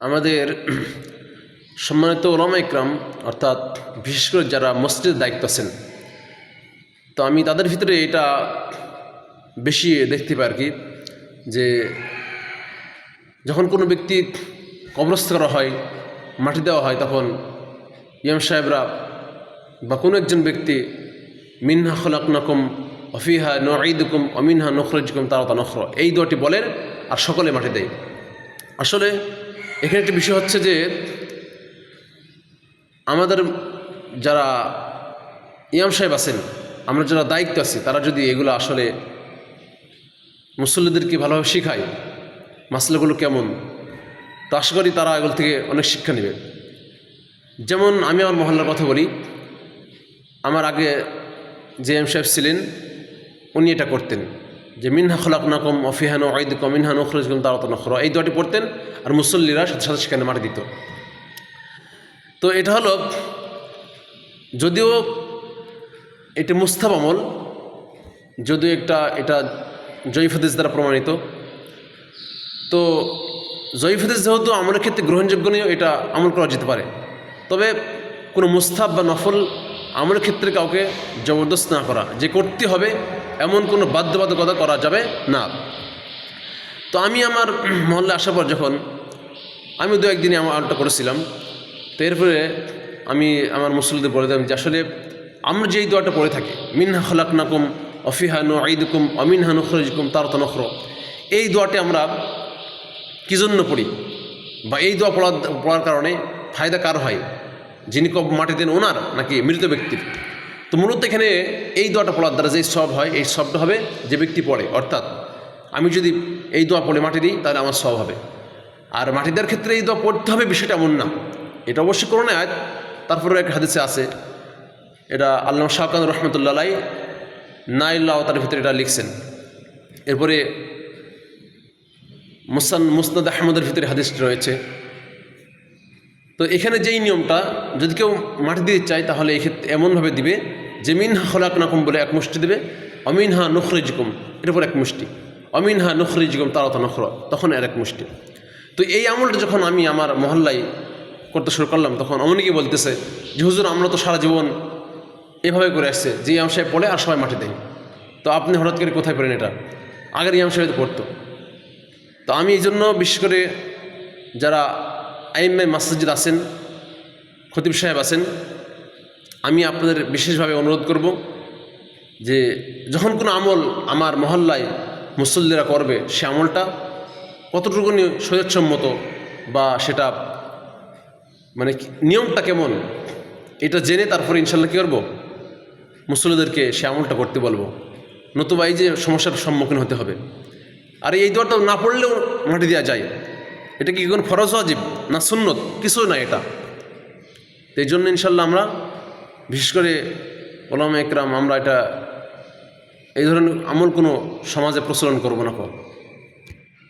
আমাদের সম্মানিত ওলামা ইকরাম অর্থাৎ বিশেষ করে যারা মসজিদের দায়িত্ব আছেন, তো আমি তাদের ভিতরে এটা বেশি দেখতে পাই আর কি, যে যখন কোনো ব্যক্তি কবরস্থ করা হয়, মাটি দেওয়া হয়, তখন ইমাম সাহেবরা বা কোনো একজন ব্যক্তি মিনহা খলাকনাকুম অফিহা নুঈদুকুম অমিনহা নুখরিজুকুম তারাতান উখরা এই দোয়াটি বলেন আর সকলে মাটি দেয়। আসলে এখানে একটা বিষয় হচ্ছে যে আমাদের যারা ইমাম সাহেব আছেন, আমরা যারা দায়িত্ব আছি, তারা যদি এগুলো আসলে মুসল্লিদেরকে ভালোভাবে শেখায় মাসলাগুলো কেমন, তো আশা করি তারা এগুলো থেকে অনেক শিক্ষা নেবে। যেমন আমি আমার মহল্লার কথা বলি, আমার আগে যে ইমাম সাহেব ছিলেন উনি এটা করতেন যে মিনহা খলাকনাকুম অফিহা নুঈদুকুম মিনহা নুখরিজুকুম তারাতান উখরা এই দোয়াটি পড়তেন আর মুসল্লিরা সাথে সাথে সেখানে মাটি দিত। তো এটা হলো, যদিও এটা মুস্তাহাব আমল, যদিও এটা জয়ীফ হাদিস দ্বারা প্রমাণিত, তো জয়ীফ হাদিস যেহেতু আমলের ক্ষেত্রে গ্রহণযোগ্য নিয়েও এটা আমল করা যেতে পারে, তবে কোনো মুস্তাহাব বা নফল আমলের ক্ষেত্রে কাউকে জবরদস্ত না করা, যে করতে হবে এমন কোনো বাধ্যবাধকতা করা যাবে না। তো আমি আমার মহল্লে আসার পর যখন আমি দু একদিনে আমার আমলটা করেছিলাম, তো এরপরে আমি আমার মুসল্লিদের বলে দিলাম যে আসলে আমরা যেই দোয়াটা পড়ে থাকি মিনহা খলাকনাকুম অফিহা নুঈদুকুম অমিনহা নুখরিজুকুম তারাতান উখরা, এই দোয়াটি আমরা কী জন্য পড়ি বা এই দোয়া পড়ার কারণে ফায়দা কার হয়, যিনি মাটি দেন ওনার নাকি মৃত ব্যক্তির? তো মূলত এখানে এই দোয়াটা পড়ার দ্বারা যেই সব হয়, এই সবটা হবে যে ব্যক্তি পড়ে, অর্থাৎ আমি যদি এই দোয়া পড়ে মাটি দিই তাহলে আমার সব হবে। আর মাটি দেওয়ার ক্ষেত্রে এই দোয়া পড়তে হবে বিষয়টা এমন না, এটা অবশ্যই কোরআনে আয়াত, তারপরে এক হাদিসে আছে, এটা আল্লামা শাওকানি রহমতুল্লাহ আলাইহি নাইল আওতার ভিতরে এটা লিখছেন। এরপরে মুসনাদ আহমদের ভিতরে হাদিসটি রয়েছে। তো এখানে যেই নিয়মটা, যদি কেউ মাটি দিতে চায় তাহলে এক্ষেত্রে এমনভাবে দিবে যে মিনহা খলাকনাকুম বলে এক মুষ্টি দেবে, অমিনহা নুখরিজুকুম এর উপর এক মুষ্টি, অমিনহা নুখরিজুকুম তারাতান উখরা তখন এর এক মুষ্টি। তো এই আমলটা যখন আমি আমার মহল্লায় করতে শুরু করলাম, তখন অনেকেই বলতেছে যে হুজুর আমরা তো সারা জীবন এভাবে করে আসছে যে ইমাম সাহেব পড়ে আর সবাই মাটি দেয়, তো আপনি হঠাৎ করে কোথায় পড়েন? এটা আগের ইমাম সাহেব পড়তো। তো আমি এই জন্য বিশেষ করে যারা আইম্মে মাসজিদ আছেন, খতিব সাহেব আছেন, আমি আপনাদের বিশেষভাবে অনুরোধ করব যে যখন কোনো আমল আমার মহল্লায় মুসল্লিরা করবে, সে আমলটা কতটুকুনি শরীয়তসম্মত বা সেটা মানে নিয়মটা কেমন, এটা জেনে তারপরে ইনশাল্লাহ কী করবো, মুসল্লিদেরকে সে আমলটা করতে বলবো, নতুবা এই যে সমস্যার সম্মুখীন হতে হবে। আর এই দোয়াটা না পড়লেও মাটি দেওয়া যায়, এটা কি কোনো ফরজ ওয়াজিব না সুন্নত, কিছু না এটা। তো এই জন্য ইনশাল্লাহ আমরা বিশেষ করে ওলামা ইকরাম আমরা এটা এই ধরনের আমল কোনো সমাজে প্রচলন করবো না।